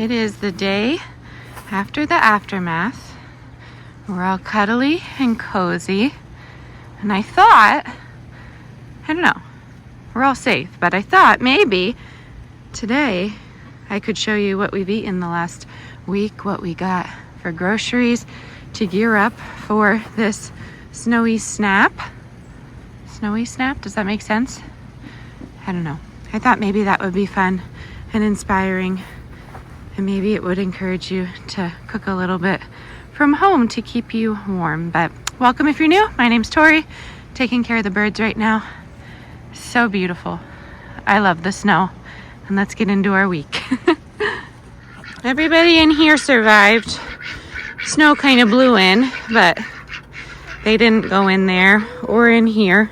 It is the day after the aftermath. We're all cuddly and cozy. And I thought, I don't know, we're all safe, but I thought maybe today I could show you what we've eaten the last week, what we got for groceries to gear up for this snowy snap. Snowy snap, does that make sense? I don't know. I thought maybe that would be fun and inspiring, and maybe it would encourage you to cook a little bit from home to keep you warm. But welcome if you're new. My name's Tori, taking care of the birds right now. So beautiful. I love the snow. And let's get into our week. Everybody in here survived. Snow kind of blew in, but they didn't go in there or in here.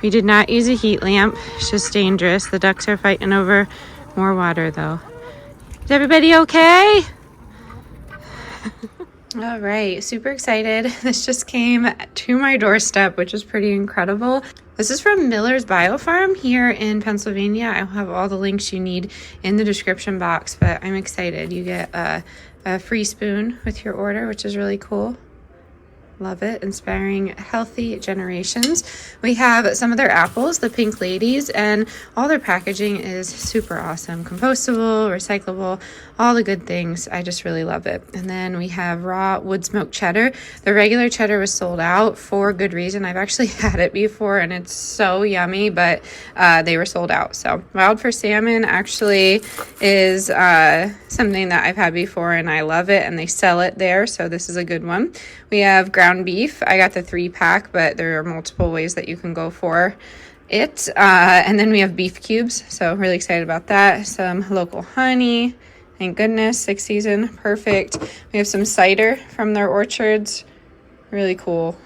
We did not use a heat lamp. It's just dangerous. The ducks are fighting over more water though. Is everybody okay? All right, super excited. This just came to my doorstep, which is pretty incredible. This is from Miller's Biofarm here in Pennsylvania. I'll have all the links you need in the description box, but I'm excited. You get a free spoon with your order, which is really cool. Love it. Inspiring healthy generations. We have some of their apples, the Pink Ladies, and all their packaging is super awesome. Compostable, recyclable, all the good things. I just really love it. And then we have raw wood smoked cheddar. The regular cheddar was sold out for good reason. I've actually had it before and it's so yummy, but they were sold out. So Wild for Salmon actually is something that I've had before and I love it, and they sell it there. So this is a good one. We have ground beef. I got the 3-pack, but there are multiple ways that you can go for it. And then we have beef cubes. So really excited about that. Some local honey. Thank goodness. 6 season. Perfect. We have some cider from their orchards. Really cool.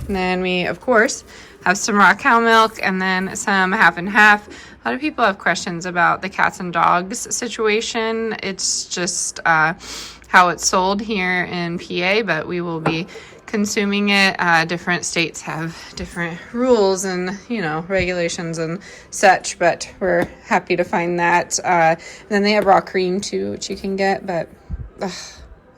And then we, of course, have some raw cow milk and then some half and half. A lot of people have questions about the cats and dogs situation. It's just how it's sold here in PA, but we will be consuming it. Different states have different rules and, regulations and such, but we're happy to find that. And then they have raw cream too, which you can get, but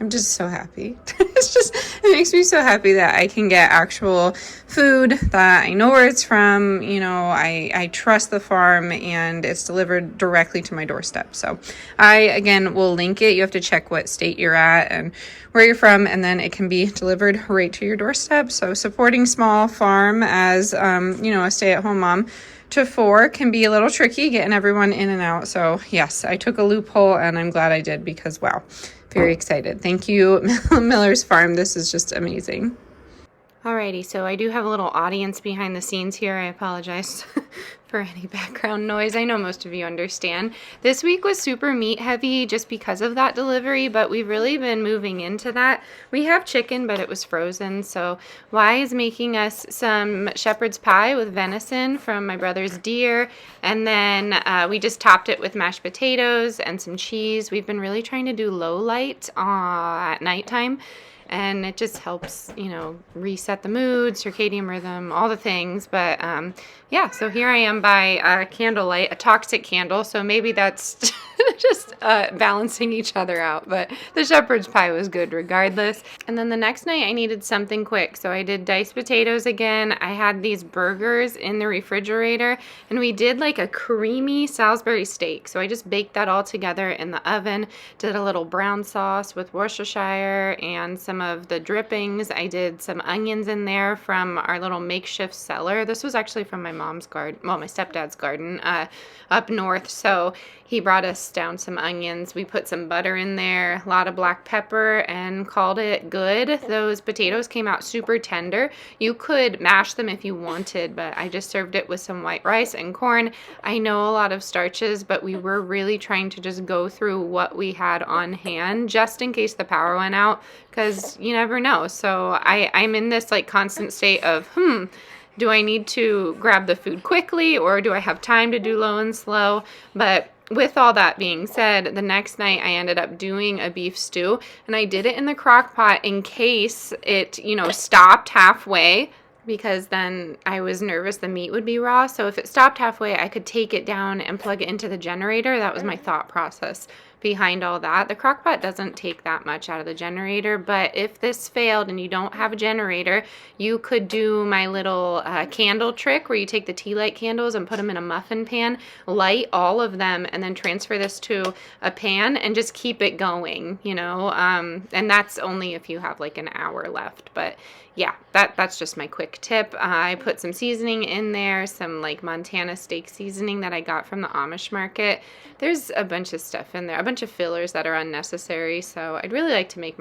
I'm just so happy. It makes me so happy that I can get actual food, that I know where it's from. I trust the farm and it's delivered directly to my doorstep. So I, again, will link it. You have to check what state you're at and where you're from, and then it can be delivered right to your doorstep. So supporting small farm as, a stay-at-home mom to 4 can be a little tricky getting everyone in and out. So yes, I took a loophole and I'm glad I did because, wow, very excited. Thank you, Miller's Farm. This is just amazing. Alrighty, so I do have a little audience behind the scenes here. I apologize for any background noise. I know most of you understand. This week was super meat heavy just because of that delivery, but we've really been moving into that. We have chicken, but it was frozen. So Y is making us some shepherd's pie with venison from my brother's deer. And then we just topped it with mashed potatoes and some cheese. We've been really trying to do low light at nighttime. And it just helps, reset the mood, circadian rhythm, all the things. But so here I am by candlelight, a toxic candle. So maybe that's just balancing each other out. But the shepherd's pie was good regardless. And then the next night I needed something quick. So I did diced potatoes again. I had these burgers in the refrigerator. And we did like a creamy Salisbury steak. So I just baked that all together in the oven. Did a little brown sauce with Worcestershire and some of the drippings. I did some onions in there from our little makeshift cellar. This was actually from my mom's garden, my stepdad's garden up north. So he brought us down some onions. We put some butter in there, a lot of black pepper, and called it good. Those potatoes came out super tender. You could mash them if you wanted, but I just served it with some white rice and corn. I know a lot of starches, but we were really trying to just go through what we had on hand just in case the power went out, because you never know. So I'm in this like constant state of, do I need to grab the food quickly or do I have time to do low and slow? But with all that being said, the next night I ended up doing a beef stew, and I did it in the crock pot in case it, stopped halfway, because then I was nervous the meat would be raw. So if it stopped halfway, I could take it down and plug it into the generator. That was my thought process. behind all that. The crock pot doesn't take that much out of the generator, but if this failed and you don't have a generator, you could do my little candle trick where you take the tea light candles and put them in a muffin pan, light all of them, and then transfer this to a pan and just keep it going, you know, and that's only if you have like an hour left. But yeah, that's just my quick tip. I put some seasoning in there, some like Montana steak seasoning that I got from the Amish market. There's a bunch of stuff in there, a bunch of fillers that are unnecessary. So I'd really like to make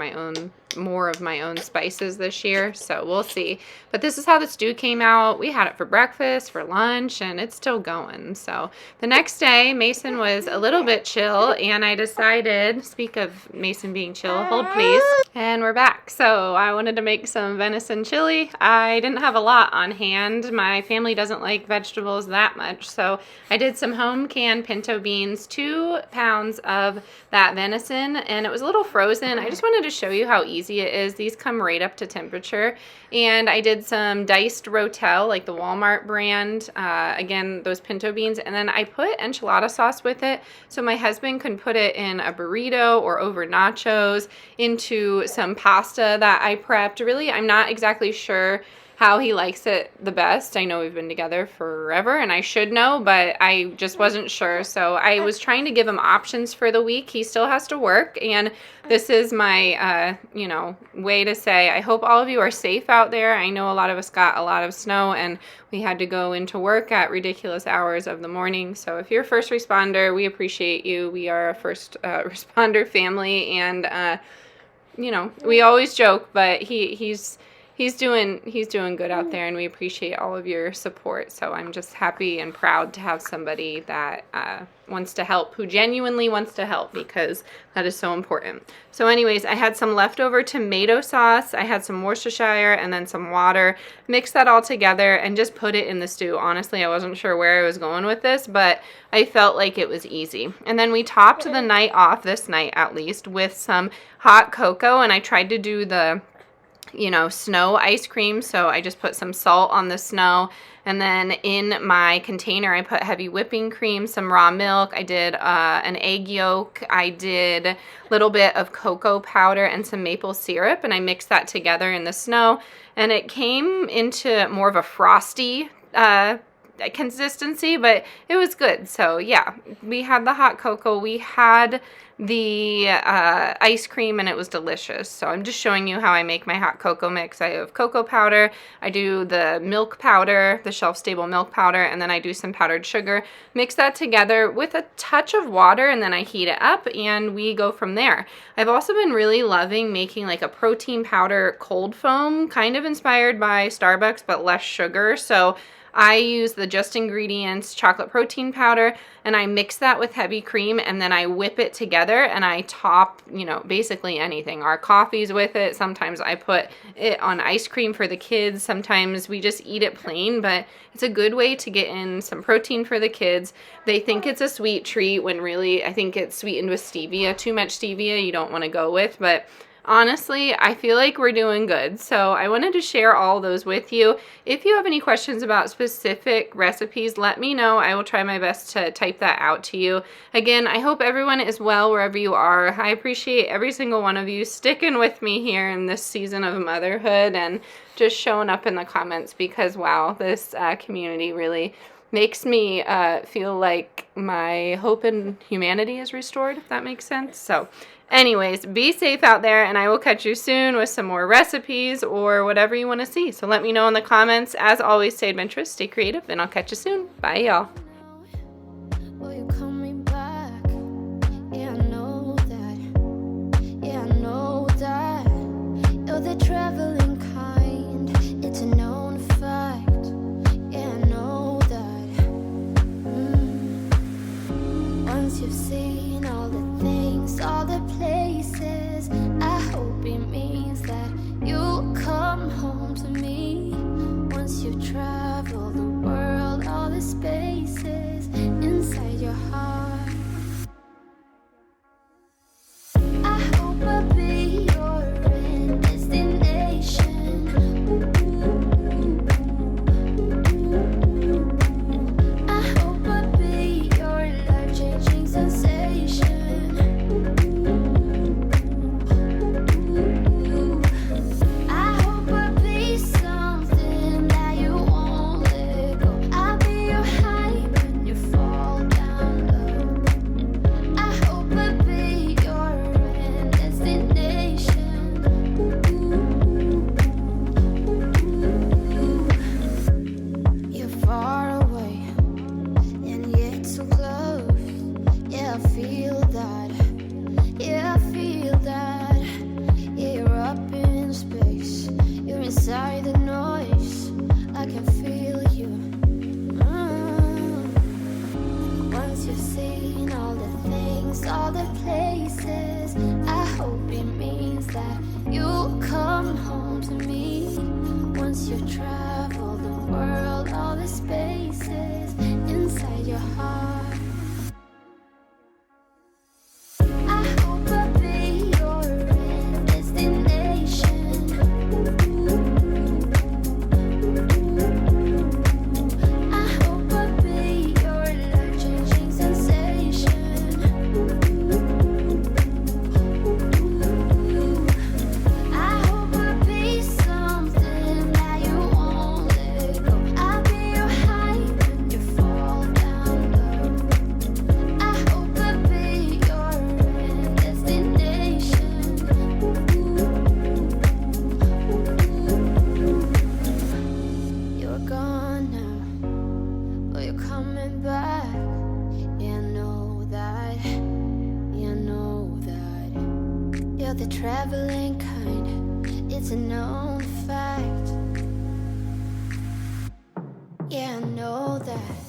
more of my own spices this year. So we'll see. But this is how the stew came out. We had it for breakfast, for lunch, and it's still going. So the next day, Mason was a little bit chill, and I decided, speak of Mason being chill, hold please. And we're back. So I wanted to make some venison chili. I didn't have a lot on hand. My family doesn't like vegetables that much. So I did some home canned pinto beans, 2 pounds of that venison, and it was a little frozen. I just wanted to show you how easy it is. These come right up to temperature. And I did some diced rotel, like the Walmart brand, again, those pinto beans, and then I put enchilada sauce with it so my husband can put it in a burrito or over nachos, into some pasta that I prepped. Really, I'm not exactly sure how he likes it the best. I know we've been together forever and I should know, but I just wasn't sure. So I was trying to give him options for the week. He still has to work, and this is my, way to say, I hope all of you are safe out there. I know a lot of us got a lot of snow and we had to go into work at ridiculous hours of the morning. So if you're a first responder, we appreciate you. We are a first responder family, and, we always joke, but he's doing good out there, and we appreciate all of your support. So I'm just happy and proud to have somebody that wants to help, who genuinely wants to help, because that is so important. So anyways, I had some leftover tomato sauce, I had some Worcestershire, and then some water. Mix that all together and just put it in the stew. Honestly, I wasn't sure where I was going with this, but I felt like it was easy. And then we topped the night off, this night at least, with some hot cocoa, and I tried to do the snow ice cream. So I just put some salt on the snow, and then in my container I put heavy whipping cream, some raw milk. I did an egg yolk. I did a little bit of cocoa powder and some maple syrup, and I mixed that together in the snow, and it came into more of a frosty consistency, but it was good. So yeah, we had the hot cocoa, we had the ice cream, and it was delicious. So I'm just showing you how I make my hot cocoa mix. I have cocoa powder, I do the milk powder, the shelf-stable milk powder, and then I do some powdered sugar. Mix that together with a touch of water, and then I heat it up, and we go from there. I've also been really loving making like a protein powder cold foam, kind of inspired by Starbucks, but less sugar. So I use the Just Ingredients chocolate protein powder, and I mix that with heavy cream, and then I whip it together, and I top, basically anything. Our coffees with it. Sometimes I put it on ice cream for the kids. Sometimes we just eat it plain, but it's a good way to get in some protein for the kids. They think it's a sweet treat when really I think it's sweetened with stevia. Too much stevia you don't want to go with, but honestly, I feel like we're doing good. So I wanted to share all those with you. If you have any questions about specific recipes, let me know. I will try my best to type that out to you. Again, I hope everyone is well wherever you are. I appreciate every single one of you sticking with me here in this season of motherhood and just showing up in the comments, because wow, this community really makes me feel like my hope in humanity is restored, if that makes sense. So anyways, be safe out there, and I will catch you soon with some more recipes or whatever you want to see. So let me know in the comments. As always, stay adventurous, stay creative, and I'll catch you soon. Bye, y'all. You've seen all the things, all the places. I hope it means that you'll come home to me. Once you've traveled the world, all the spaces inside your heart. I hope I'll be your end destination. I hope I'll be your life-changing sensation. Yeah, I feel that. Yeah, I feel that. Yeah, you're up in space. You're inside the noise. I can feel you. Once you've seen all the things, all the places, I hope it means that you'll come home to me. Once you've traveled the world, all the spaces inside your heart. I hope I'll be your destination. I hope I'll be your life-changing sensation. I hope I'll be something that you won't let go. I'll be your high when you fall down low. I hope I'll be your destination. You're gone now, but you're coming back. Yeah, I know that. Yeah, I know that. You're the traveling kind. It's a known fact. Yeah, I know that.